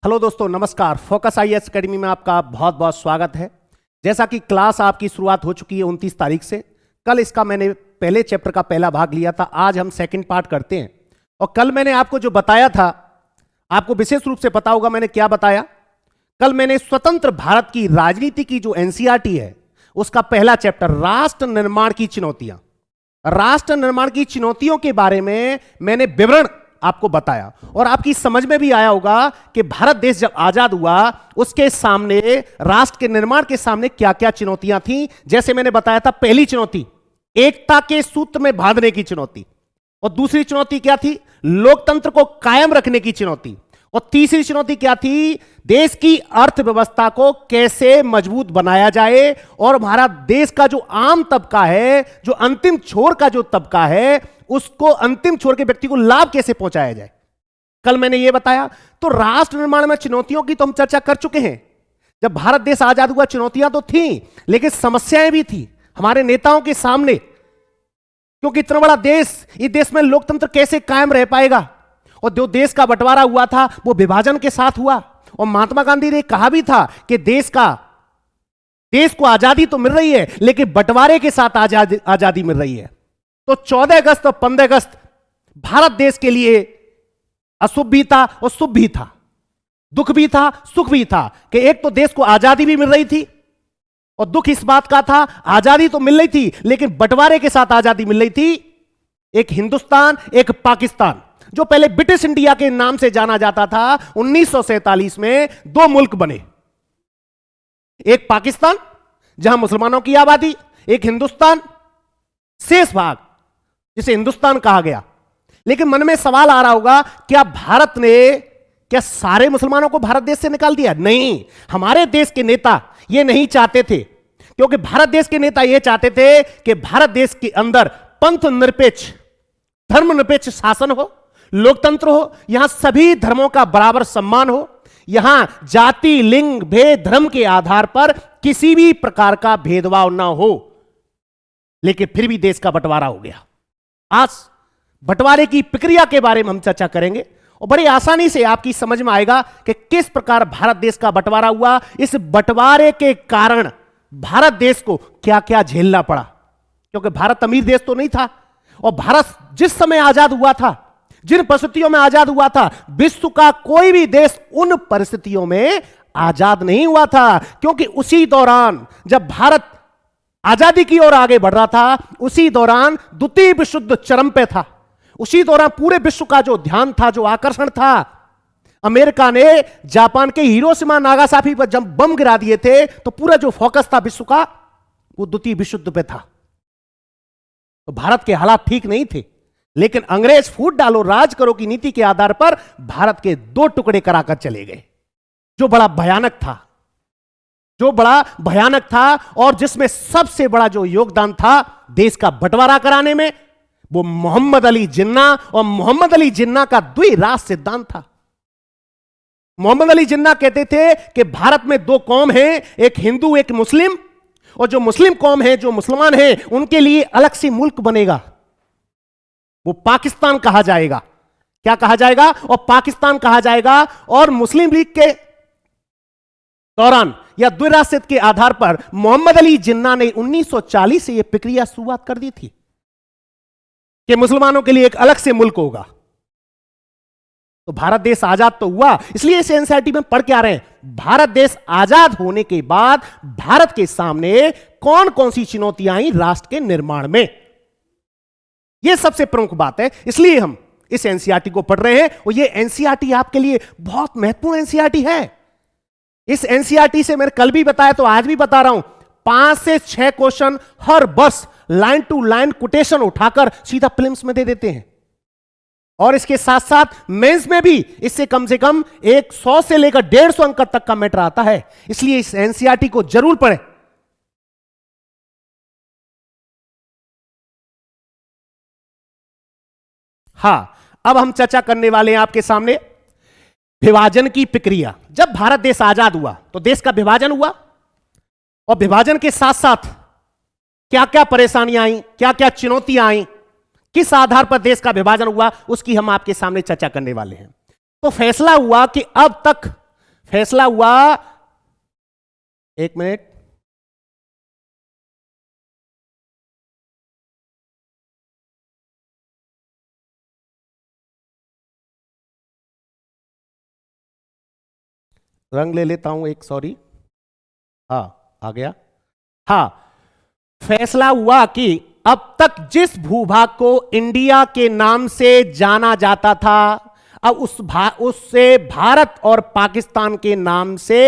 Hello दोस्तों, नमस्कार। Focus IAS academy में आपका बहुत बहुत स्वागत है। जैसा कि क्लास आपकी शुरुआत हो चुकी है 29 तारीख से। कल इसका मैंने पहले चैप्टर का पहला भाग लिया था, आज हम सेकंड पार्ट करते हैं। और कल मैंने आपको जो बताया था, आपको विशेष रूप से पता होगा मैंने क्या बताया। कल मैंने स्वतंत्र भारत की राजनीति की जो एनसीईआरटी है उसका पहला चैप्टर राष्ट्र निर्माण की चुनौतियां, राष्ट्र निर्माण की चुनौतियों के बारे में मैंने विवरण आपको बताया। और आपकी समझ में भी आया होगा कि भारत देश जब आजाद हुआ उसके सामने, राष्ट्र के निर्माण के सामने क्या क्या चुनौतियां थी। जैसे मैंने बताया था, पहली चुनौती एकता के सूत्र में बांधने की चुनौती, और दूसरी चुनौती क्या थी? लोकतंत्र को कायम रखने की चुनौती, और तीसरी चुनौती क्या थी? देश की अर्थव्यवस्था को कैसे मजबूत बनाया जाए और हमारा देश का जो आम तबका है, जो अंतिम छोर का जो तबका है, उसको, अंतिम छोर के व्यक्ति को लाभ कैसे पहुंचाया जाए। कल मैंने यह बताया। तो राष्ट्र निर्माण में चुनौतियों की तो हम चर्चा कर चुके हैं। जब भारत देश आजाद हुआ चुनौतियां तो थी, लेकिन समस्याएं भी थी हमारे नेताओं के सामने, क्योंकि इतना बड़ा देश, इस देश में लोकतंत्र कैसे कायम रह पाएगा। और जो देश का बंटवारा हुआ था वो विभाजन के साथ हुआ। और महात्मा गांधी ने कहा भी था कि देश को आजादी तो मिल रही है, लेकिन बंटवारे के साथ आजादी मिल रही है। तो 14 अगस्त और 15 अगस्त भारत देश के लिए अशुभ भी था और शुभ भी था, दुख भी था, सुख भी था। कि एक तो देश को आजादी भी मिल रही थी, और दुख इस बात का था, आजादी तो मिल रही थी लेकिन बंटवारे के साथ आजादी मिल रही थी। एक हिंदुस्तान, एक पाकिस्तान, जो पहले ब्रिटिश इंडिया के नाम से जाना जाता था, 1947 में दो मुल्क बने। एक पाकिस्तान जहां मुसलमानों की आबादी, एक हिंदुस्तान, शेष भाग जिसे हिंदुस्तान कहा गया। लेकिन मन में सवाल आ रहा होगा, क्या सारे मुसलमानों को भारत देश से निकाल दिया? नहीं, हमारे देश के नेता यह नहीं चाहते थे, क्योंकि भारत देश के नेता यह चाहते थे कि भारत देश के अंदर पंथ निरपेक्ष, धर्मनिरपेक्ष शासन हो, लोकतंत्र हो, यहां सभी धर्मों का बराबर सम्मान हो, यहां जाति, लिंग, भेद, धर्म के आधार पर किसी भी प्रकार का भेदभाव ना हो। लेकिन फिर भी देश का बंटवारा हो गया। आज बंटवारे की प्रक्रिया के बारे में हम चर्चा करेंगे, और बड़ी आसानी से आपकी समझ में आएगा कि किस प्रकार भारत देश का बंटवारा हुआ। इस बंटवारे के कारण भारत देश को क्या क्या झेलना पड़ा, क्योंकि भारत अमीर देश तो नहीं था। और भारत जिस समय आजाद हुआ था, जिन परिस्थितियों में आजाद हुआ था, विश्व का कोई भी देश उन परिस्थितियों में आजाद नहीं हुआ था। क्योंकि उसी दौरान जब भारत आजादी की ओर आगे बढ़ रहा था, उसी दौरान द्वितीय विश्व युद्ध चरम पे था। उसी दौरान पूरे विश्व का जो ध्यान था, जो आकर्षण था, अमेरिका ने जापान के हिरोशिमा नागासाकी पर जब बम गिरा दिए थे, तो पूरा जो फोकस था विश्व का, वो द्वितीय विश्व युद्ध पे था। तो भारत के हालात ठीक नहीं थे, लेकिन अंग्रेज फूट डालो राज करो की नीति के आधार पर भारत के दो टुकड़े कराकर चले गए, जो बड़ा भयानक था, और जिसमें सबसे बड़ा जो योगदान था देश का बंटवारा कराने में, वो मोहम्मद अली जिन्ना और मोहम्मद अली जिन्ना का द्विराष्ट्र सिद्धांत था। मोहम्मद अली जिन्ना कहते थे कि भारत में दो कौम हैं, एक हिंदू, एक मुस्लिम, और जो मुस्लिम कौम है, जो मुसलमान है, उनके लिए अलग से मुल्क बनेगा, वो पाकिस्तान कहा जाएगा। क्या कहा जाएगा? और पाकिस्तान कहा जाएगा। और मुस्लिम लीग के दौरान या द्विराष्ट्र के आधार पर मोहम्मद अली जिन्ना ने 1940 से यह प्रक्रिया शुरुआत कर दी थी कि मुसलमानों के लिए एक अलग से मुल्क होगा। तो भारत देश आजाद तो हुआ, इसलिए इस एनसीईआरटी में पढ़ के आ रहे हैं, भारत देश आजाद होने के बाद भारत के सामने कौन कौन सी चुनौतियां आई राष्ट्र के निर्माण में। यह सबसे प्रमुख बात है, इसलिए हम इस एनसीईआरटी को पढ़ रहे हैं। और यह एनसीईआरटी आपके लिए बहुत महत्वपूर्ण एनसीईआरटी है। इस एनसीईआरटी से मैंने कल भी बताया, तो आज भी बता रहा हूं, 5 से 6 क्वेश्चन हर वर्ष लाइन टू लाइन कोटेशन उठाकर सीधा प्रीलिम्स में दे देते हैं। और इसके साथ साथ मेंस में भी इससे कम से कम 100 से लेकर 150 अंक तक का मैटर आता है। इसलिए इस एनसीईआरटी को जरूर पढ़ें। हां, अब हम चर्चा करने वाले हैं आपके सामने विभाजन की प्रक्रिया। जब भारत देश आजाद हुआ तो देश का विभाजन हुआ, और विभाजन के साथ साथ क्या क्या परेशानियां आई, क्या क्या चुनौतियां आई, किस आधार पर देश का विभाजन हुआ, उसकी हम आपके सामने चर्चा करने वाले हैं। तो फैसला हुआ कि अब तक फैसला हुआ, एक मिनट, रंग ले लेता हूं एक, सॉरी, हाँ आ गया। हाँ, फैसला हुआ कि अब तक जिस भूभाग को इंडिया के नाम से जाना जाता था, अब उससे भारत और पाकिस्तान के नाम से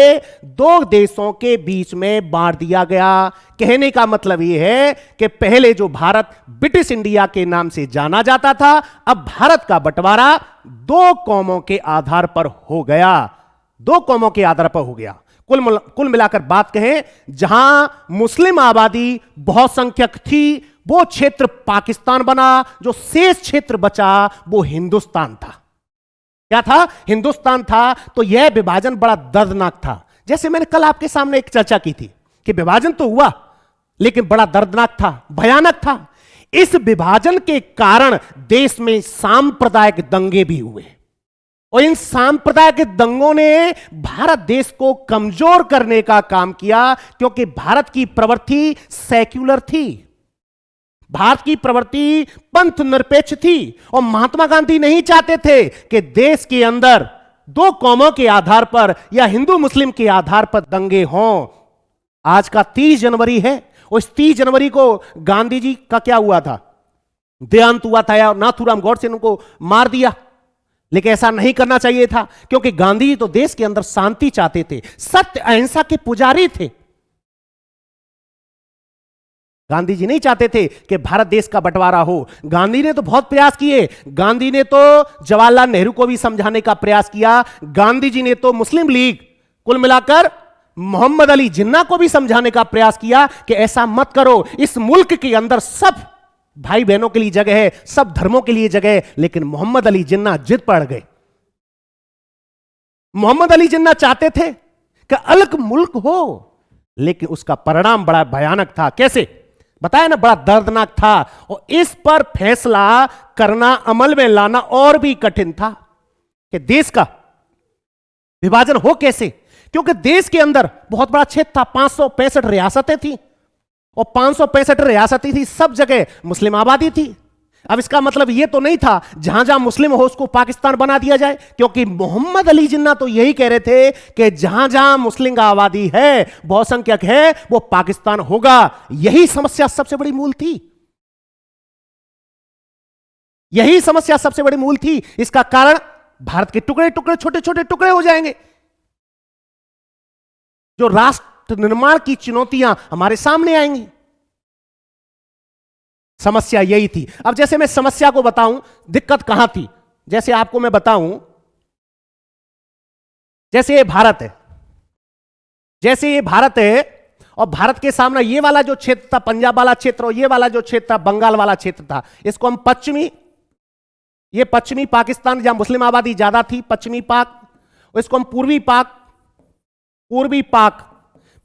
दो देशों के बीच में बांट दिया गया। कहने का मतलब यह है कि पहले जो भारत ब्रिटिश इंडिया के नाम से जाना जाता था, अब भारत का बंटवारा दो कौमों के आधार पर हो गया, दो कौमों के आधार पर हो गया। कुल मिलाकर बात कहें, जहां मुस्लिम आबादी बहुसंख्यक थी वो क्षेत्र पाकिस्तान बना, जो शेष क्षेत्र बचा वो हिंदुस्तान था। क्या था? हिंदुस्तान था। तो यह विभाजन बड़ा दर्दनाक था। जैसे मैंने कल आपके सामने एक चर्चा की थी कि विभाजन तो हुआ लेकिन बड़ा दर्दनाक था, भयानक था। इस विभाजन के कारण देश में सांप्रदायिक दंगे भी हुए और इन सांप्रदायिक दंगों ने भारत देश को कमजोर करने का काम किया, क्योंकि भारत की प्रवृत्ति सेक्युलर थी, भारत की प्रवृत्ति पंथ निरपेक्ष थी और महात्मा गांधी नहीं चाहते थे कि देश के अंदर दो कौमों के आधार पर या हिंदू मुस्लिम के आधार पर दंगे हों। आज का 30 जनवरी है और इस 30 जनवरी को गांधी जी का क्या हुआ था? देहांत हुआ था या नाथूराम गॉडसे ने उनको मार दिया। लेकिन ऐसा नहीं करना चाहिए था, क्योंकि गांधी जी तो देश के अंदर शांति चाहते थे, सत्य अहिंसा के पुजारी थे। गांधी जी नहीं चाहते थे कि भारत देश का बंटवारा हो। गांधी ने तो बहुत प्रयास किए। गांधी ने तो जवाहरलाल नेहरू को भी समझाने का प्रयास किया। गांधी जी ने तो मुस्लिम लीग, कुल मिलाकर मोहम्मद अली जिन्ना को भी समझाने का प्रयास किया कि ऐसा मत करो, इस मुल्क के अंदर सब भाई बहनों के लिए जगह है, सब धर्मों के लिए जगह है। लेकिन मोहम्मद अली जिन्ना जिद पड़ गए। मोहम्मद अली जिन्ना चाहते थे कि अलग मुल्क हो, लेकिन उसका परिणाम बड़ा भयानक था। कैसे बताया ना, बड़ा दर्दनाक था। और इस पर फैसला करना, अमल में लाना और भी कठिन था कि देश का विभाजन हो कैसे, क्योंकि देश के अंदर बहुत बड़ा क्षेत्र था, 565 रियासतें थी और 565 रियासतें थी, सब जगह मुस्लिम आबादी थी। अब इसका मतलब यह तो नहीं था जहां जहां मुस्लिम हो उसको पाकिस्तान बना दिया जाए, क्योंकि मोहम्मद अली जिन्ना तो यही कह रहे थे कि जहां जहां मुस्लिम आबादी है, बहुसंख्यक है, वो पाकिस्तान होगा। यही समस्या सबसे बड़ी मूल थी, यही समस्या सबसे बड़ी मूल थी। इसका कारण भारत के टुकड़े टुकड़े, छोटे छोटे टुकड़े हो जाएंगे। जो राष्ट्र निर्माण की चुनौतियां हमारे सामने आएंगी, समस्या यही थी। अब जैसे मैं समस्या को बताऊं, दिक्कत कहां थी, जैसे आपको मैं बताऊं, जैसे ये भारत है, जैसे ये भारत है और भारत के सामने ये वाला जो क्षेत्र था, पंजाब वाला क्षेत्र, और ये वाला जो क्षेत्र था, बंगाल वाला क्षेत्र था, इसको हम पश्चिमी, ये पश्चिमी पाकिस्तान जहां मुस्लिम आबादी ज्यादा थी, पश्चिमी पाक, इसको हम पूर्वी पाक, पूर्वी पाक।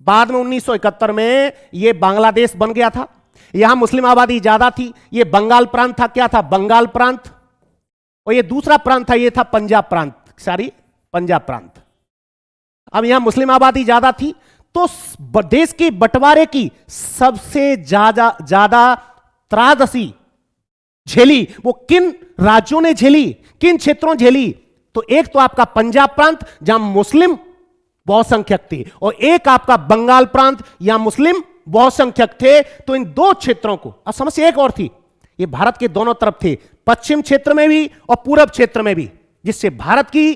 बाद में 1971 में ये बांग्लादेश बन गया था। यहां मुस्लिम आबादी ज्यादा थी, ये बंगाल प्रांत था। क्या था? बंगाल प्रांत। और ये दूसरा प्रांत था, ये था पंजाब प्रांत, सॉरी पंजाब प्रांत। अब यहां मुस्लिम आबादी ज्यादा थी, तो देश के बंटवारे की सबसे ज्यादा त्रासदी झेली वो किन राज्यों ने झेली, किन क्षेत्रों झेली? तो एक तो आपका पंजाब प्रांत जहां मुस्लिम बहुसंख्यक थे, और एक आपका बंगाल प्रांत यहां मुस्लिम बहुसंख्यक थे। तो इन दो क्षेत्रों को, अब समस्या एक और थी, ये भारत के दोनों तरफ थे, पश्चिम क्षेत्र में भी और पूरब क्षेत्र में भी, जिससे भारत की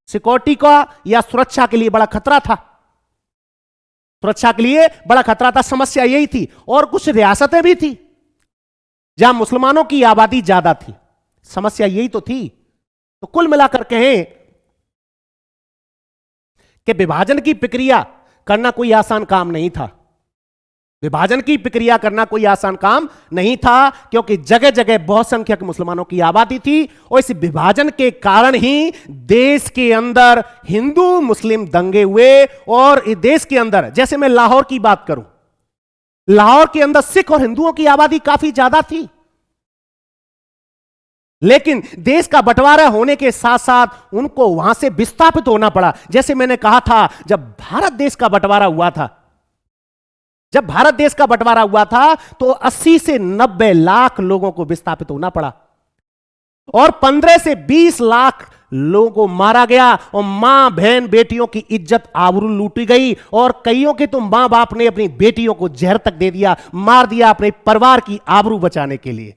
सिक्योरिटी का या सुरक्षा के लिए बड़ा खतरा था, सुरक्षा के लिए बड़ा खतरा था। समस्या यही थी। और कुछ रियासतें भी थी जहां मुसलमानों की आबादी ज्यादा थी, समस्या यही तो थी। तो कुल मिलाकर कहें कि विभाजन की प्रक्रिया करना कोई आसान काम नहीं था, विभाजन की प्रक्रिया करना कोई आसान काम नहीं था, क्योंकि जगह जगह बहुसंख्यक मुसलमानों की आबादी थी। और इस विभाजन के कारण ही देश के अंदर हिंदू मुस्लिम दंगे हुए। और इस देश के अंदर, जैसे मैं लाहौर की बात करूं, लाहौर के अंदर सिख और हिंदुओं की आबादी काफी ज्यादा थी, लेकिन देश का बंटवारा होने के साथ साथ उनको वहां से विस्थापित होना पड़ा। जैसे मैंने कहा था, जब भारत देश का बंटवारा हुआ था, जब भारत देश का बंटवारा हुआ था तो 80 से 90 लाख लोगों को विस्थापित होना पड़ा और 15 से 20 लाख लोगों को मारा गया और मां बहन बेटियों की इज्जत आबरू लूटी गई और कईयों के तो मां बाप ने अपनी बेटियों को जहर तक दे दिया, मार दिया अपने परिवार की आबरू बचाने के लिए।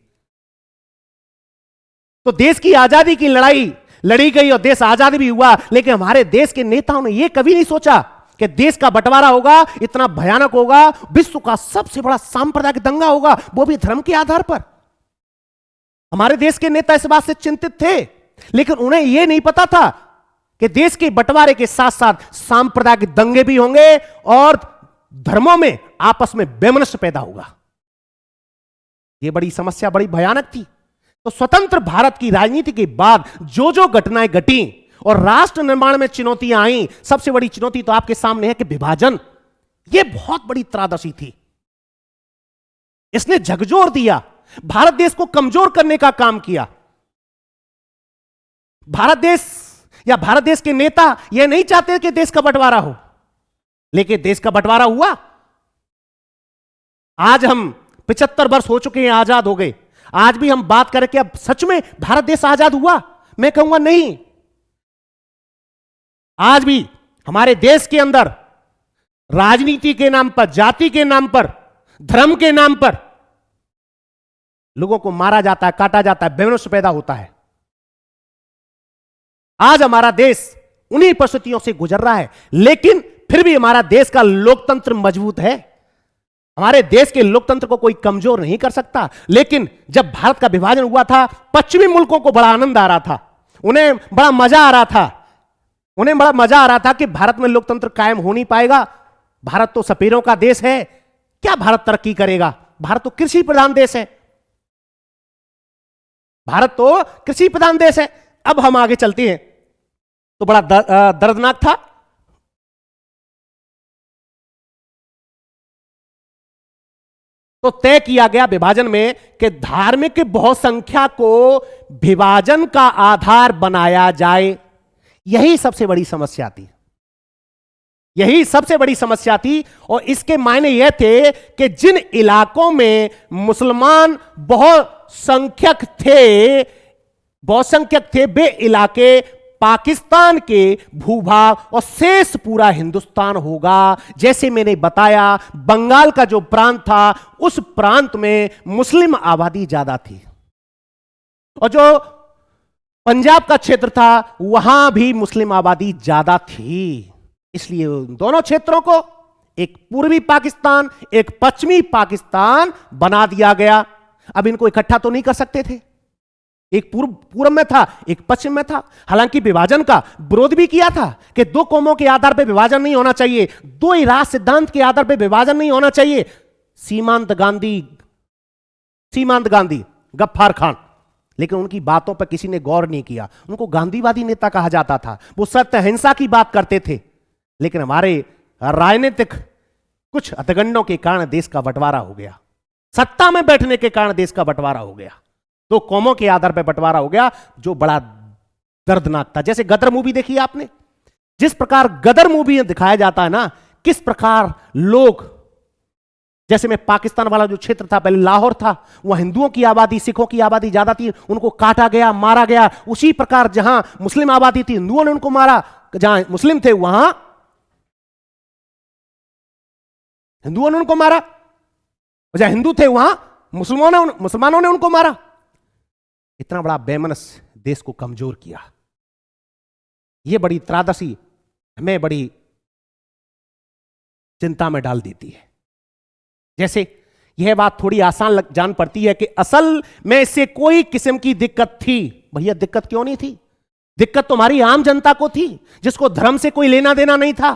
तो देश की आजादी की लड़ाई लड़ी गई और देश आजादी भी हुआ, लेकिन हमारे देश के नेताओं ने यह कभी नहीं सोचा कि देश का बंटवारा होगा, इतना भयानक होगा, विश्व का सबसे बड़ा सांप्रदायिक दंगा होगा, वो भी धर्म के आधार पर। हमारे देश के नेता इस बात से चिंतित थे, लेकिन उन्हें यह नहीं पता था कि देश के बंटवारे के साथ साथ सांप्रदायिक दंगे भी होंगे और धर्मों में आपस में वैमनस्य पैदा होगा। यह बड़ी समस्या, बड़ी भयानक थी। तो स्वतंत्र भारत की राजनीति के बाद जो जो घटनाएं घटी और राष्ट्र निर्माण में चुनौतियां आई, सबसे बड़ी चुनौती तो आपके सामने है कि विभाजन। यह बहुत बड़ी त्रासदी थी। इसने झकझोर दिया, भारत देश को कमजोर करने का काम किया। भारत देश के नेता यह नहीं चाहते कि देश का बंटवारा हो, लेकिन देश का बंटवारा हुआ। आज हम 75 वर्ष हो चुके हैं, आजाद हो गए। आज भी हम बात करें कि अब सच में भारत देश आजाद हुआ, मैं कहूंगा नहीं। आज भी हमारे देश के अंदर राजनीति के नाम पर, जाति के नाम पर, धर्म के नाम पर लोगों को मारा जाता है, काटा जाता है, वैमनस्य पैदा होता है। आज हमारा देश उन्हीं परिस्थितियों से गुजर रहा है, लेकिन फिर भी हमारा देश का लोकतंत्र मजबूत है। हमारे देश के लोकतंत्र को कोई कमजोर नहीं कर सकता। लेकिन जब भारत का विभाजन हुआ था, पश्चिमी मुल्कों को बड़ा आनंद आ रहा था, उन्हें बड़ा मजा आ रहा था कि भारत में लोकतंत्र कायम हो नहीं पाएगा। भारत तो सपेरों का देश है, क्या भारत तरक्की करेगा? भारत तो कृषि प्रधान देश है। अब हम आगे चलते हैं तो बड़ा दर्दनाक था। तो तय किया गया विभाजन में कि धार्मिक बहुसंख्या को विभाजन का आधार बनाया जाए। यही सबसे बड़ी समस्या थी और इसके मायने यह थे कि जिन इलाकों में मुसलमान बहुसंख्यक थे वे इलाके पाकिस्तान के भूभाग और शेष पूरा हिंदुस्तान होगा। जैसे मैंने बताया, बंगाल का जो प्रांत था उस प्रांत में मुस्लिम आबादी ज्यादा थी और जो पंजाब का क्षेत्र था वहां भी मुस्लिम आबादी ज्यादा थी। इसलिए दोनों क्षेत्रों को एक पूर्वी पाकिस्तान, एक पश्चिमी पाकिस्तान बना दिया गया। अब इनको इकट्ठा तो नहीं कर सकते थे, एक पूर्व में था, एक पश्चिम में था। हालांकि विभाजन का विरोध भी किया था कि दो कौमों के आधार पर विभाजन नहीं होना चाहिए, दो ही राष्ट्र सिद्धांत के आधार पर विभाजन नहीं होना चाहिए। सीमांत गांधी, गफ्फार खान, लेकिन उनकी बातों पर किसी ने गौर नहीं किया। उनको गांधीवादी नेता कहा जाता था, वो सत्य अहिंसा की बात करते थे, लेकिन हमारे राजनीतिक कुछ हथकंडों के कारण देश का बंटवारा हो गया, सत्ता में बैठने के कारण देश का बंटवारा हो गया, दो कौमों के आधार पर बंटवारा हो गया, जो बड़ा दर्दनाक था। जैसे गदर मूवी देखी आपने, जिस प्रकार गदर मूवी में दिखाया जाता है ना, किस प्रकार लोग, जैसे में पाकिस्तान वाला जो क्षेत्र था, पहले लाहौर था, वहां हिंदुओं की आबादी, सिखों की आबादी ज्यादा थी, उनको काटा गया, मारा गया। उसी प्रकार जहां मुस्लिम आबादी थी, हिंदुओं ने उनको मारा, जहां मुस्लिम थे वहां हिंदुओं ने उनको मारा, जहां हिंदू थे वहां मुसलमानों ने उनको मारा। इतना बड़ा वैमनस्य देश को कमजोर किया। यह बड़ी त्रासदी हमें बड़ी चिंता में डाल देती है। जैसे यह बात थोड़ी आसान जान पड़ती है कि असल में इससे कोई किस्म की दिक्कत थी। भैया दिक्कत क्यों नहीं थी? दिक्कत तो हमारी आम जनता को थी, जिसको धर्म से कोई लेना देना नहीं था।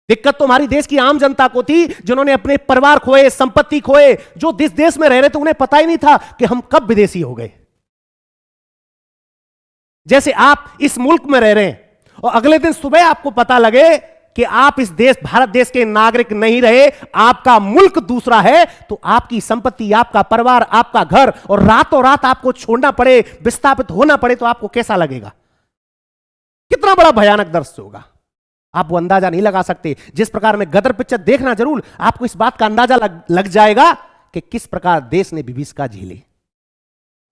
दिक्कत तो हमारी देश की आम जनता को थी, जिन्होंने अपने परिवार खोए, संपत्ति खोए, जो जिस देश में रह रहे थे उन्हें पता ही नहीं था कि हम कब विदेशी हो गए। जैसे आप इस मुल्क में रह रहे हैं और अगले दिन सुबह आपको पता लगे कि आप इस देश भारत देश के नागरिक नहीं रहे, आपका मुल्क दूसरा है, तो आपकी संपत्ति, आपका परिवार, आपका घर, और रातों रात आपको छोड़ना पड़े, विस्थापित होना पड़े, तो आपको कैसा लगेगा? कितना बड़ा भयानक दृश्य होगा, आप वो अंदाजा नहीं लगा सकते। जिस प्रकार में गदर पिक्चर देखना जरूर, आपको इस बात का अंदाजा लग जाएगा कि किस प्रकार देश ने विभीषिका झेली।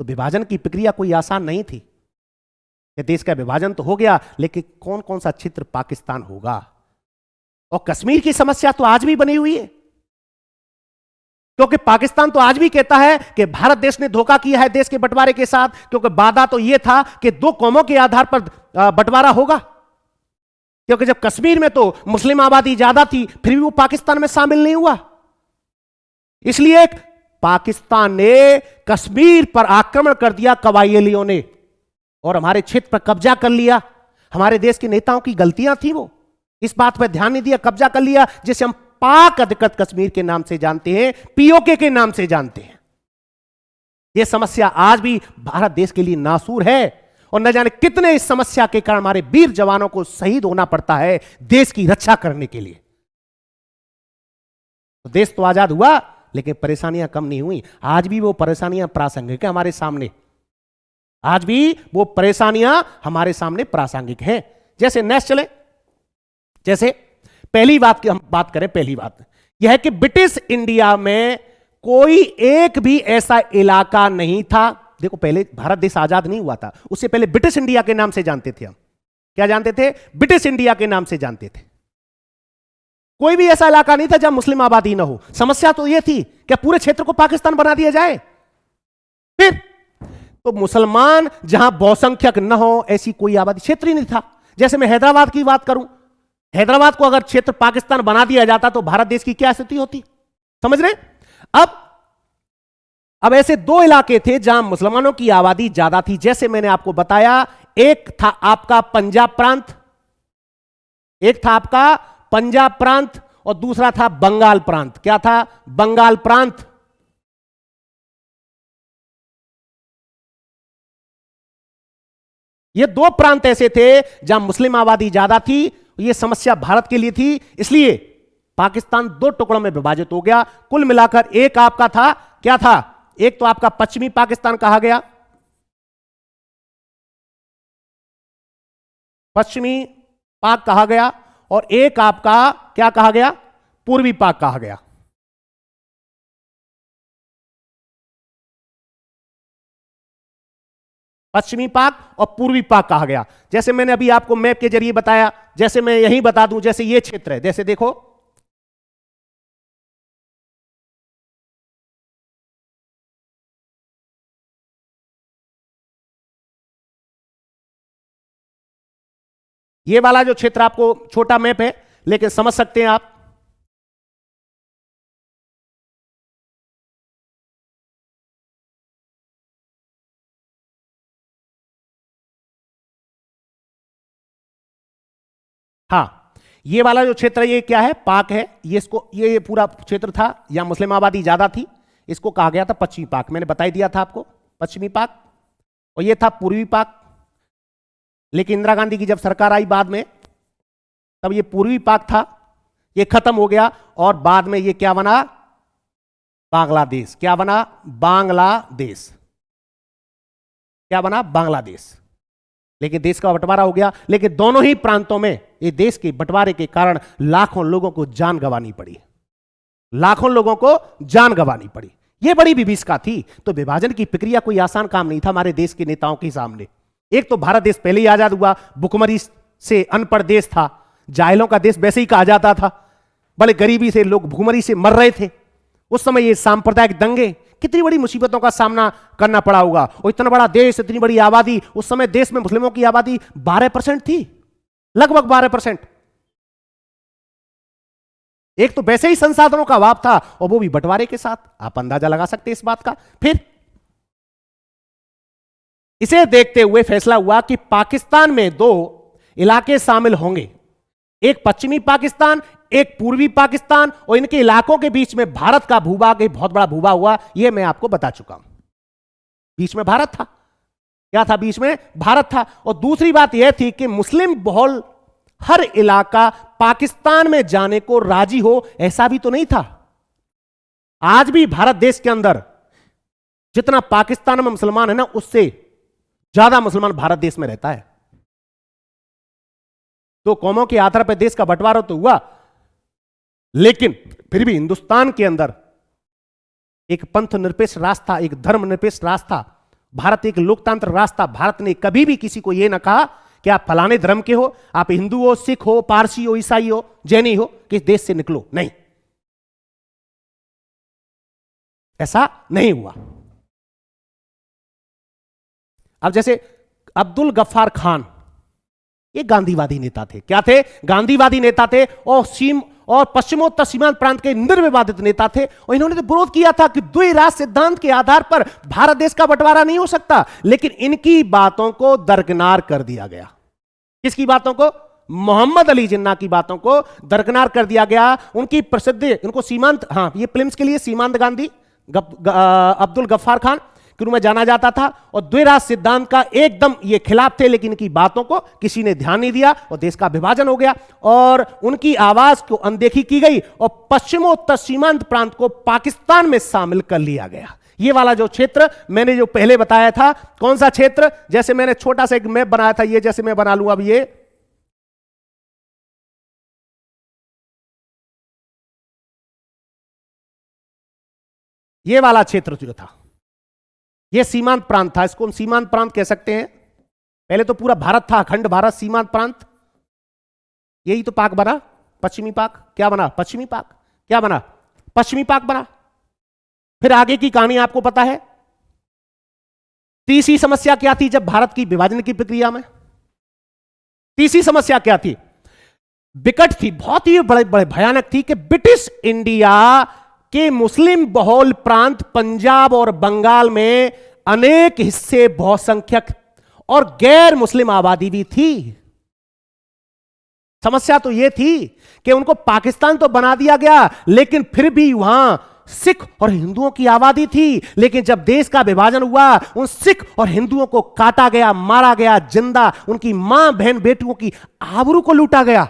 तो विभाजन की प्रक्रिया कोई आसान नहीं थी। ये देश का विभाजन तो हो गया, लेकिन कौन कौन सा क्षेत्र पाकिस्तान होगा? और कश्मीर की समस्या तो आज भी बनी हुई है, क्योंकि पाकिस्तान तो आज भी कहता है कि भारत देश ने धोखा किया है देश के बंटवारे के साथ, क्योंकि वादा तो यह था कि दो कौमों के आधार पर बंटवारा होगा। क्योंकि जब कश्मीर में तो मुस्लिम आबादी ज्यादा थी, फिर भी वो पाकिस्तान में शामिल नहीं हुआ। इसलिए पाकिस्तान ने कश्मीर पर आक्रमण कर दिया कबायलियों ने, और हमारे क्षेत्र पर कब्जा कर लिया। हमारे देश के नेताओं की गलतियां थी, वो इस बात पर ध्यान नहीं दिया, कब्जा कर लिया, जिसे हम पाक अधिकृत कश्मीर के नाम से जानते हैं, पीओके के नाम से जानते हैं। यह समस्या आज भी भारत देश के लिए नासूर है, और न जाने कितने इस समस्या के कारण हमारे वीर जवानों को शहीद होना पड़ता है देश की रक्षा करने के लिए। तो देश तो आजाद हुआ, लेकिन परेशानियां कम नहीं हुई। आज भी वो परेशानियां प्रासंगिक है हमारे सामने, आज भी वो परेशानियां हमारे सामने प्रासंगिक है। जैसे नेक्स्ट चले, जैसे पहली बात की हम बात करें, पहली बात यह है कि ब्रिटिश इंडिया में कोई एक भी ऐसा इलाका नहीं था। देखो, पहले भारत देश आजाद नहीं हुआ था, उससे पहले ब्रिटिश इंडिया के नाम से जानते थे हम। क्या जानते थे? ब्रिटिश इंडिया के नाम से जानते थे। कोई भी ऐसा इलाका नहीं था जहां मुस्लिम आबादी ना हो। समस्या तो यह थी कि पूरे क्षेत्र को पाकिस्तान बना दिया जाए। फिर तो मुसलमान जहां बहुसंख्यक न हो, ऐसी कोई आबादी क्षेत्र ही नहीं था। जैसे मैं हैदराबाद की बात करूं, हैदराबाद को अगर क्षेत्र पाकिस्तान बना दिया जाता तो भारत देश की क्या स्थिति होती? समझ रहे? अब ऐसे दो इलाके थे जहां मुसलमानों की आबादी ज्यादा थी। जैसे मैंने आपको बताया, एक था आपका पंजाब प्रांत, एक था आपका पंजाब प्रांत, और दूसरा था बंगाल प्रांत। क्या था? बंगाल प्रांत। ये दो प्रांत ऐसे थे जहां मुस्लिम आबादी ज्यादा थी। ये समस्या भारत के लिए थी, इसलिए पाकिस्तान दो टुकड़ों में विभाजित हो गया। कुल मिलाकर एक आपका था, क्या था? एक तो आपका पश्चिमी पाकिस्तान कहा गया, पश्चिमी पाक कहा गया, और एक आपका क्या कहा गया? पूर्वी पाक कहा गया। पश्चिमी पाक और पूर्वी पाक कहा गया। जैसे मैंने अभी आपको मैप के जरिए बताया, जैसे मैं यही बता दूं, जैसे ये क्षेत्र है, जैसे देखो ये वाला जो क्षेत्र आपको छोटा मैप है, लेकिन समझ सकते हैं आप। हाँ, ये वाला जो क्षेत्र है, ये क्या है? पाक है। ये इसको, ये पूरा क्षेत्र था, यहां मुस्लिम आबादी ज्यादा थी, इसको कहा गया था पश्चिमी पाक। मैंने बता ही दिया था आपको, पश्चिमी पाक। और ये था पूर्वी पाक। लेकिन इंदिरा गांधी की जब सरकार आई बाद में, तब ये पूर्वी पाक था, ये खत्म हो गया, और बाद में ये क्या बना? बांग्लादेश। क्या बना? बांग्लादेश। क्या बना? बांग्लादेश। लेकिन देश का बंटवारा हो गया। लेकिन दोनों ही प्रांतों में ये देश के बंटवारे के कारण लाखों लोगों को जान गंवानी पड़ी, लाखों लोगों को जान गंवानी पड़ी। यह बड़ी विभीषिका थी। तो विभाजन की प्रक्रिया कोई आसान काम नहीं था हमारे देश के नेताओं के सामने। एक तो भारत देश पहले ही आजाद हुआ, भुखमरी से अनपढ़ देश था, जाहिलों का देश वैसे ही कहा जाता था, बड़े गरीबी से लोग भुखमरी से मर रहे थे। उस समय ये सांप्रदायिक दंगे, कितनी बड़ी मुसीबतों का सामना करना पड़ा होगा। और इतना बड़ा देश, इतनी बड़ी आबादी, उस समय देश में मुस्लिमों की आबादी 12% थी, लगभग 12%। एक तो वैसे ही संसाधनों का अभाव था, और वो भी बंटवारे के साथ। आप अंदाजा लगा सकते हैं इस बात का। फिर इसे देखते हुए फैसला हुआ कि पाकिस्तान में दो इलाके शामिल होंगे, एक पश्चिमी पाकिस्तान, एक पूर्वी पाकिस्तान, और इनके इलाकों के बीच में भारत का भूभाग, एक बहुत बड़ा भूभाग हुआ। यह मैं आपको बता चुका हूं। बीच में भारत था। क्या था? बीच में भारत था। और दूसरी बात यह थी कि मुस्लिम बहुल हर इलाका पाकिस्तान में जाने को राजी हो, ऐसा भी तो नहीं था। आज भी भारत देश के अंदर जितना पाकिस्तान में मुसलमान है ना, उससे ज्यादा मुसलमान भारत देश में रहता है। तो कौमों के आधार पर देश का बंटवारा तो हुआ, लेकिन फिर भी हिंदुस्तान के अंदर एक पंथ निरपेक्ष राष्ट्र था, एक धर्म निरपेक्ष राष्ट्र था। भारत एक लोकतांत्रिक राष्ट्र था। भारत ने कभी भी किसी को यह ना कहा कि आप फलाने धर्म के हो, आप हिंदू हो, सिख हो, पारसी हो, ईसाई हो, जैनी हो, कि देश से निकलो, नहीं, ऐसा नहीं हुआ। अब जैसे अब्दुल गफ्फार खान, ये गांधीवादी नेता थे। क्या थे? गांधीवादी नेता थे और पश्चिमोत्तर सीमांत प्रांत के निर्विवादित नेता थे। और इन्होंने तो विरोध किया था कि द्विराष्ट्र सिद्धांत के आधार पर भारत देश का बंटवारा नहीं हो सकता। लेकिन इनकी बातों को दरकिनार कर दिया गया। किसकी बातों को? मोहम्मद अली जिन्ना की बातों को दरकिनार कर दिया गया। उनकी प्रसिद्धि, उनको सीमांत, हाँ, ये फिल्म्स के लिए सीमांत गांधी, अब्दुल गफ्फार खान के रूप में जाना जाता था। और द्विराष्ट्र सिद्धांत का एकदम ये खिलाफ थे, लेकिन इनकी बातों को किसी ने ध्यान नहीं दिया और देश का विभाजन हो गया और उनकी आवाज को अनदेखी की गई और पश्चिमोत्तर सीमांत प्रांत को पाकिस्तान में शामिल कर लिया गया। ये वाला जो क्षेत्र मैंने जो पहले बताया था, कौन सा क्षेत्र? जैसे मैंने छोटा सा एक मैप बनाया था, ये जैसे मैं बना लूं अब ये वाला क्षेत्र जो था, यह सीमांत प्रांत था। इसको हम सीमांत प्रांत कह सकते हैं। पहले तो पूरा भारत था, अखंड भारत, सीमांत प्रांत। यही तो पाक बना, पश्चिमी पाक। क्या बना? पश्चिमी पाक। क्या बना? पश्चिमी पाक बना। फिर आगे की कहानी आपको पता है। तीसरी समस्या क्या थी जब भारत की विभाजन की प्रक्रिया में? तीसरी समस्या क्या थी? विकट थी, बहुत ही बड़े बड़े भयानक थी कि ब्रिटिश इंडिया के मुस्लिम बहुल प्रांत पंजाब और बंगाल में अनेक हिस्से बहुसंख्यक और गैर मुस्लिम आबादी भी थी। समस्या तो यह थी कि उनको पाकिस्तान तो बना दिया गया, लेकिन फिर भी वहां सिख और हिंदुओं की आबादी थी। लेकिन जब देश का विभाजन हुआ, उन सिख और हिंदुओं को काटा गया, मारा गया जिंदा, उनकी मां बहन बेटियों की आबरू को लूटा गया।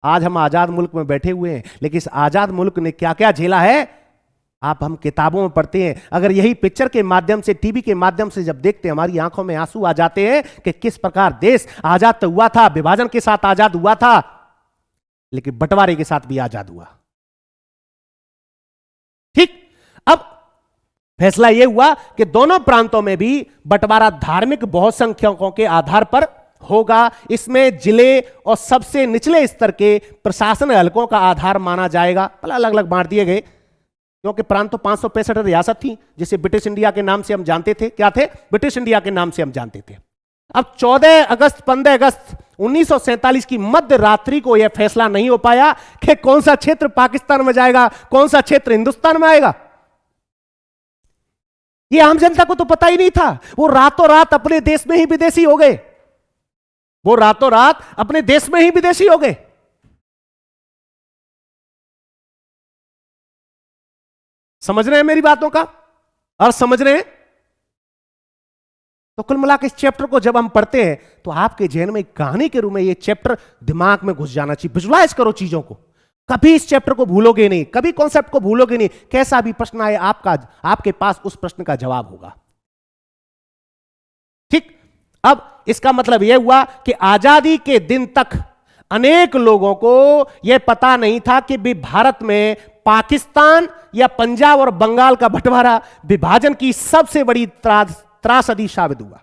आज हम आजाद मुल्क में बैठे हुए हैं, लेकिन इस आजाद मुल्क ने क्या क्या झेला है आप हम किताबों में पढ़ते हैं। अगर यही पिक्चर के माध्यम से, टीवी के माध्यम से जब देखते हैं, हमारी आंखों में आंसू आ जाते हैं कि किस प्रकार देश आजाद तो हुआ था, विभाजन के साथ आजाद हुआ था, लेकिन बंटवारे के साथ भी आजाद हुआ। ठीक, अब फैसला यह हुआ कि दोनों प्रांतों में भी बंटवारा धार्मिक बहुसंख्यकों के आधार पर होगा। इसमें जिले और सबसे निचले स्तर के प्रशासन हलकों का आधार माना जाएगा। अलग अलग बांट दिए गए, क्योंकि प्रांत तो 565 रियासत थी, जिसे ब्रिटिश इंडिया के नाम से हम जानते थे। क्या थे? ब्रिटिश इंडिया के नाम से हम जानते थे। अब 14 अगस्त 15 अगस्त 1947 की मध्य रात्रि को यह फैसला नहीं हो पाया कि कौन सा क्षेत्र पाकिस्तान में जाएगा, कौन सा क्षेत्र हिंदुस्तान में आएगा। यह आम जनता को तो पता ही नहीं था। वो रातों रात अपने देश में ही विदेशी हो गए। वो रातों रात अपने देश में ही विदेशी हो गए। समझ रहे हैं मेरी बातों का? और समझ रहे हैं? तो कुल मिलाकर इस चैप्टर को जब हम पढ़ते हैं तो आपके जहन में कहानी के रूप में ये चैप्टर दिमाग में घुस जाना चाहिए। विजुलाइज करो चीजों को, कभी इस चैप्टर को भूलोगे नहीं, कभी कॉन्सेप्ट को भूलोगे नहीं। कैसा भी प्रश्न आए आपके पास उस प्रश्न का जवाब होगा। ठीक, अब इसका मतलब यह हुआ कि आजादी के दिन तक अनेक लोगों को यह पता नहीं था कि भी भारत में पाकिस्तान या पंजाब और बंगाल का बंटवारा विभाजन की सबसे बड़ी त्रासदी साबित हुआ।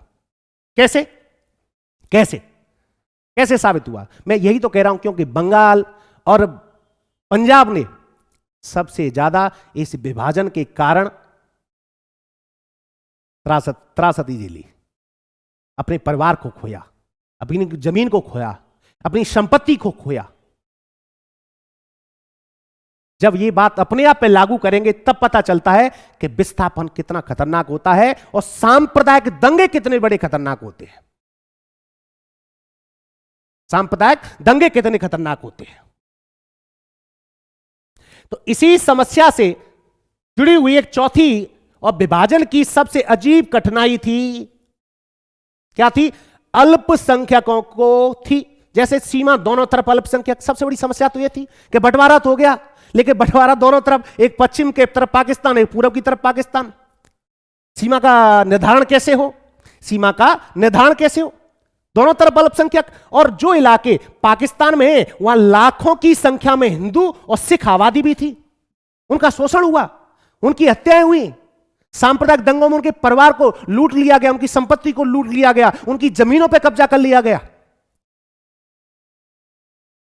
कैसे कैसे कैसे साबित हुआ? मैं यही तो कह रहा हूं, क्योंकि बंगाल और पंजाब ने सबसे ज्यादा इस विभाजन के कारण त्रासदी झेली। अपने परिवार को खोया, अपनी जमीन को खोया, अपनी संपत्ति को खोया। जब ये बात अपने आप पे लागू करेंगे तब पता चलता है कि विस्थापन कितना खतरनाक होता है और सांप्रदायिक दंगे कितने बड़े खतरनाक होते हैं। सांप्रदायिक दंगे कितने खतरनाक होते हैं। तो इसी समस्या से जुड़ी हुई एक चौथी और विभाजन की सबसे अजीब कठिनाई थी। क्या थी? अल्पसंख्यकों को थी। जैसे सीमा दोनों तरफ अल्पसंख्यक, सबसे बड़ी समस्या तो यह थी कि बंटवारा तो हो गया, लेकिन बंटवारा दोनों तरफ, एक पश्चिम के तरफ पाकिस्तान, एक पूरब की तरफ पाकिस्तान। सीमा का निर्धारण कैसे हो? सीमा का निर्धारण कैसे हो? दोनों तरफ अल्पसंख्यक, और जो इलाके पाकिस्तान में है वहां लाखों की संख्या में हिंदू और सिख आबादी भी थी। उनका शोषण हुआ, उनकी हत्याएं हुई, सांप्रदायिक दंगों में उनके परिवार को लूट लिया गया, उनकी संपत्ति को लूट लिया गया, उनकी जमीनों पर कब्जा कर लिया गया।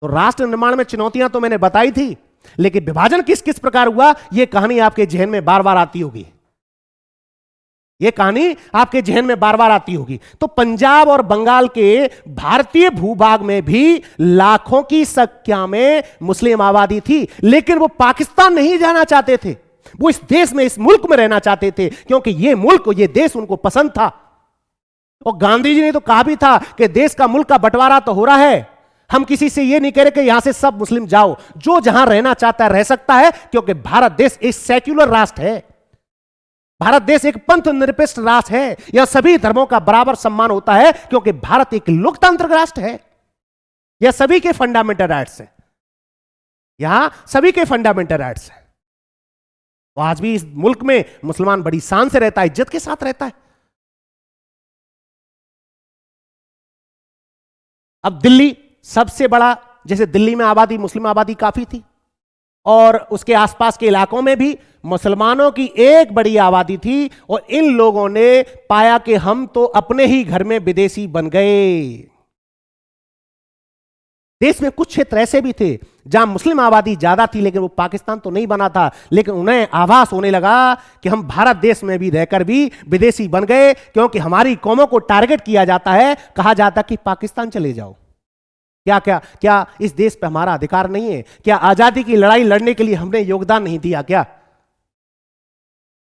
तो राष्ट्र निर्माण में चुनौतियां तो मैंने बताई थी, लेकिन विभाजन किस किस प्रकार हुआ यह कहानी आपके जहन में बार बार आती होगी। यह कहानी आपके जहन में बार बार आती होगी। तो पंजाब और बंगाल के भारतीय भूभाग में भी लाखों की संख्या में मुस्लिम आबादी थी, लेकिन वो पाकिस्तान नहीं जाना चाहते थे। वो इस देश में, इस मुल्क में रहना चाहते थे, क्योंकि यह मुल्क, यह देश उनको पसंद था। और गांधी जी ने तो कहा भी था कि देश का, मुल्क का बंटवारा तो हो रहा है, हम किसी से यह नहीं कह रहे कि यहां से सब मुस्लिम जाओ, जो जहां रहना चाहता है रह सकता है, क्योंकि भारत देश एक सेक्युलर राष्ट्र है। भारत देश एक पंथ निरपेक्ष राष्ट्र है। यह सभी धर्मों का बराबर सम्मान होता है, क्योंकि भारत एक लोकतांत्रिक राष्ट्र है। यह सभी के फंडामेंटल राइट्स है, यहां सभी के फंडामेंटल राइट्स है। तो आज भी इस मुल्क में मुसलमान बड़ी शान से रहता है, इज्जत के साथ रहता है। अब दिल्ली सबसे बड़ा, जैसे दिल्ली में आबादी, मुस्लिम आबादी काफी थी, और उसके आसपास के इलाकों में भी मुसलमानों की एक बड़ी आबादी थी, और इन लोगों ने पाया कि हम तो अपने ही घर में विदेशी बन गए। देश में कुछ क्षेत्र ऐसे भी थे जहां मुस्लिम आबादी ज्यादा थी, लेकिन वो पाकिस्तान तो नहीं बना था, लेकिन उन्हें आभास होने लगा कि हम भारत देश में भी रहकर भी विदेशी बन गए, क्योंकि हमारी कौमों को टारगेट किया जाता है, कहा जाता कि पाकिस्तान चले जाओ। क्या क्या क्या इस देश पे हमारा अधिकार नहीं है? क्या आजादी की लड़ाई लड़ने के लिए हमने योगदान नहीं दिया क्या?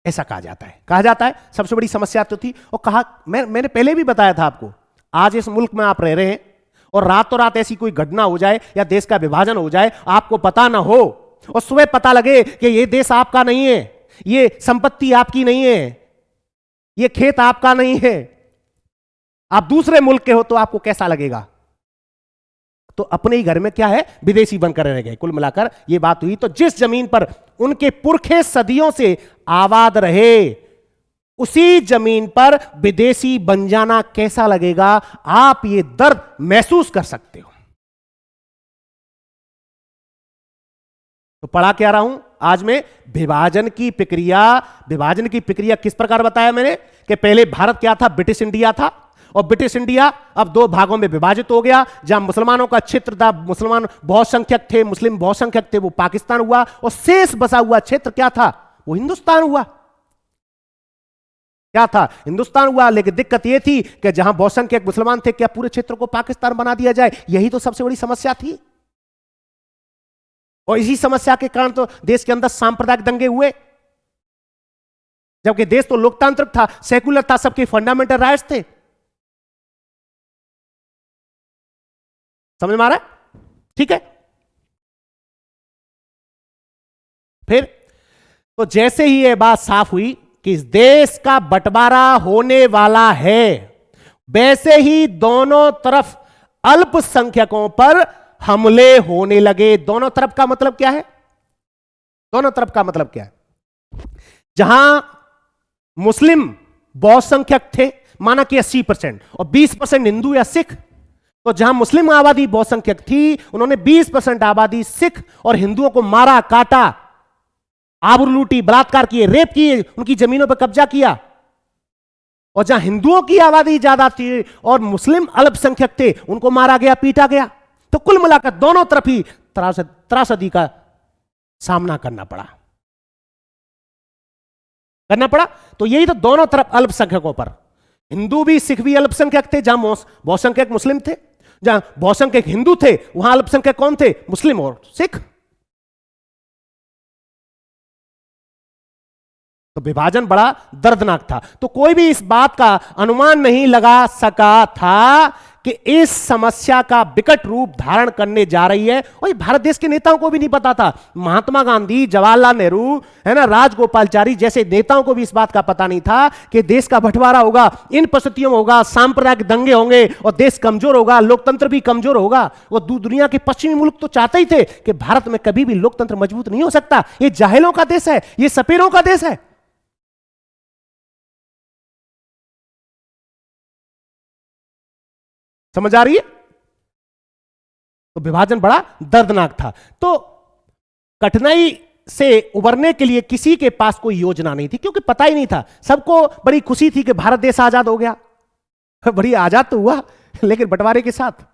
ऐसा कहा जाता है, कहा जाता है। सबसे बड़ी समस्या तो थी। और कहा, मैंने पहले भी बताया था आपको, आज इस मुल्क में आप रह रहे हैं और रातों रात ऐसी कोई घटना हो जाए या देश का विभाजन हो जाए, आपको पता ना हो, और सुबह पता लगे कि ये देश आपका नहीं है, ये संपत्ति आपकी नहीं है, ये खेत आपका नहीं है, आप दूसरे मुल्क के हो, तो आपको कैसा लगेगा? तो अपने ही घर में क्या है, विदेशी बनकर रह गए। कुल मिलाकर यह बात हुई। तो जिस जमीन पर उनके पुरखे सदियों से आबाद रहे, उसी जमीन पर विदेशी बन जाना कैसा लगेगा, आप ये दर्द महसूस कर सकते हो। तो पढ़ा क्या रहा हूं आज मैं, विभाजन की प्रक्रिया किस प्रकार बताया मैंने, कि पहले भारत क्या था, ब्रिटिश इंडिया था, और ब्रिटिश इंडिया अब दो भागों में विभाजित हो गया। जहां मुसलमानों का क्षेत्र था, मुसलमान बहुसंख्यक थे, मुस्लिम बहुसंख्यक थे, वो पाकिस्तान हुआ, और शेष बसा हुआ क्षेत्र क्या था, वो हिंदुस्तान हुआ। क्या था, हिंदुस्तान हुआ। लेकिन दिक्कत यह थी कि जहां बहुसंख्यक मुसलमान थे, क्या पूरे क्षेत्र को पाकिस्तान बना दिया जाए? यही तो सबसे बड़ी समस्या थी। और इसी समस्या के कारण तो देश के अंदर सांप्रदायिक दंगे हुए, जबकि देश तो लोकतांत्रिक था, सेकुलर था, सबके फंडामेंटल राइट्स थे। समझ में आ रहा है? ठीक है। फिर तो जैसे ही यह बात साफ हुई कि इस देश का बंटवारा होने वाला है, वैसे ही दोनों तरफ अल्पसंख्यकों पर हमले होने लगे। दोनों तरफ का मतलब क्या है? दोनों तरफ का मतलब क्या है? जहां मुस्लिम बहुसंख्यक थे, माना कि 80%, और 20% हिंदू या सिख, तो जहां मुस्लिम आबादी बहुसंख्यक थी, उन्होंने 20% आबादी सिख और हिंदुओं को मारा, काटा, आबरू लूटी, बलात्कार किए, रेप किए, उनकी जमीनों पर कब्जा किया। और जहां हिंदुओं की आबादी ज्यादा थी और मुस्लिम अल्पसंख्यक थे, उनको मारा गया, पीटा गया। तो कुल मिलाकर दोनों तरफ ही त्रासदी का सामना करना पड़ा। तो यही तो दोनों तरफ अल्पसंख्यकों पर, हिंदू भी सिख भी अल्पसंख्यक थे। जहां बहुसंख्यक मुस्लिम थे, जहां बहुसंख्यक हिंदू थे, वहां अल्पसंख्यक कौन थे? मुस्लिम और सिख। तो विभाजन बड़ा दर्दनाक था। तो कोई भी इस बात का अनुमान नहीं लगा सका था कि इस समस्या का विकट रूप धारण करने जा रही है, और ये भारत देश के नेताओं को भी नहीं पता था। महात्मा गांधी, जवाहरलाल नेहरू, है ना, राजगोपालचारी जैसे नेताओं को भी इस बात का पता नहीं था कि देश का बंटवारा होगा, इन परिस्थितियों में होगा, सांप्रदायिक दंगे होंगे और देश कमजोर होगा, लोकतंत्र भी कमजोर होगा। वो दुनिया के पश्चिमी मुल्क तो चाहते ही थे कि भारत में कभी भी लोकतंत्र मजबूत नहीं हो सकता, ये जाहिलों का देश है, ये सपेरों का देश है। समझ आ रही है? तो विभाजन बड़ा दर्दनाक था। तो कठिनाई से उबरने के लिए किसी के पास कोई योजना नहीं थी, क्योंकि पता ही नहीं था। सबको बड़ी खुशी थी कि भारत देश आजाद हो गया, बड़ी आजाद तो हुआ लेकिन बंटवारे के साथ।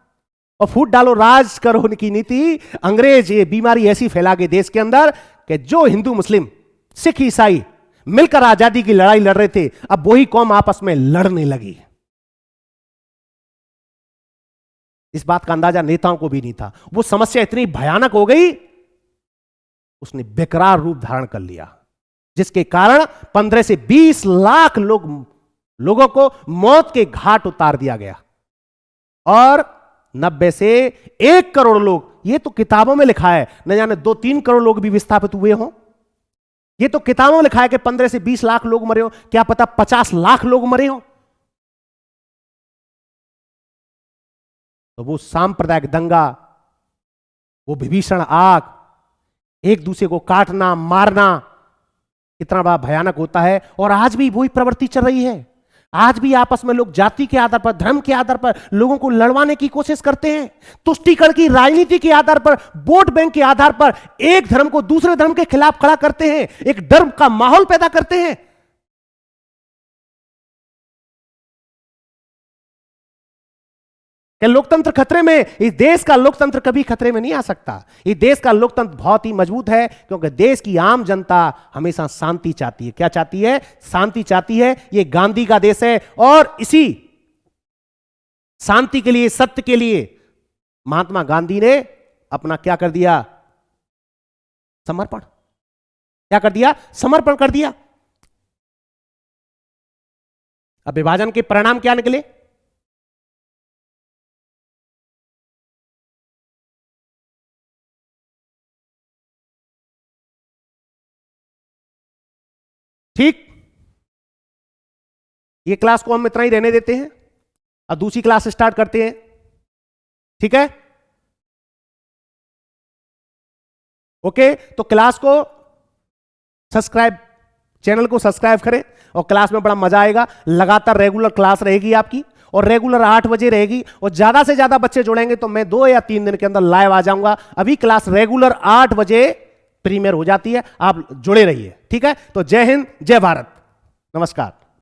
और फूट डालो राज करो की नीति, अंग्रेज ये बीमारी ऐसी फैला गई देश के अंदर कि जो हिंदू मुस्लिम सिख ईसाई मिलकर आजादी की लड़ाई लड़ रहे थे, अब वही कौम आपस में लड़ने लगी। इस बात का अंदाजा नेताओं को भी नहीं था। वो समस्या इतनी भयानक हो गई, उसने बेकरार रूप धारण कर लिया, जिसके कारण 15 से 20 लाख लोगों को मौत के घाट उतार दिया गया, और 90 से 1 करोड़ लोग, ये तो किताबों में लिखा है, न जाने 2-3 करोड़ लोग भी विस्थापित हुए हों। ये तो किताबों में लिखा है कि 15 से 20 लाख लोग मरे हो, क्या पता 50 लाख लोग मरे हो। तो वो सांप्रदायिक दंगा, वो विभीषण आग, एक दूसरे को काटना मारना कितना बड़ा भयानक होता है। और आज भी वही प्रवृत्ति चल रही है। आज भी आपस में लोग जाति के आधार पर, धर्म के आधार पर लोगों को लड़वाने की कोशिश करते हैं। तुष्टीकरण की राजनीति के आधार पर, वोट बैंक के आधार पर एक धर्म को दूसरे धर्म के खिलाफ खड़ा करते हैं, एक डर का माहौल पैदा करते हैं। क्या लोकतंत्र खतरे में? इस देश का लोकतंत्र कभी खतरे में नहीं आ सकता। इस देश का लोकतंत्र बहुत ही मजबूत है, क्योंकि देश की आम जनता हमेशा शांति चाहती है। क्या चाहती है? शांति चाहती है। ये गांधी का देश है, और इसी शांति के लिए, सत्य के लिए महात्मा गांधी ने अपना क्या कर दिया? समर्पण। क्या कर दिया? समर्पण कर दिया। अब विभाजन के परिणाम क्या निकले? ठीक, ये क्लास को हम इतना ही रहने देते हैं, और दूसरी क्लास स्टार्ट करते हैं। ठीक है? ओके, तो क्लास को सब्सक्राइब, चैनल को सब्सक्राइब करें, और क्लास में बड़ा मजा आएगा। लगातार रेगुलर क्लास रहेगी आपकी, और रेगुलर 8 बजे रहेगी, और ज्यादा से ज्यादा बच्चे जुड़ेंगे तो मैं 2 या 3 दिन के अंदर लाइव आ जाऊंगा। अभी क्लास रेगुलर 8 बजे प्रीमियर हो जाती है, आप जुड़े रहिए। ठीक है? तो जय हिंद, जय भारत, नमस्कार।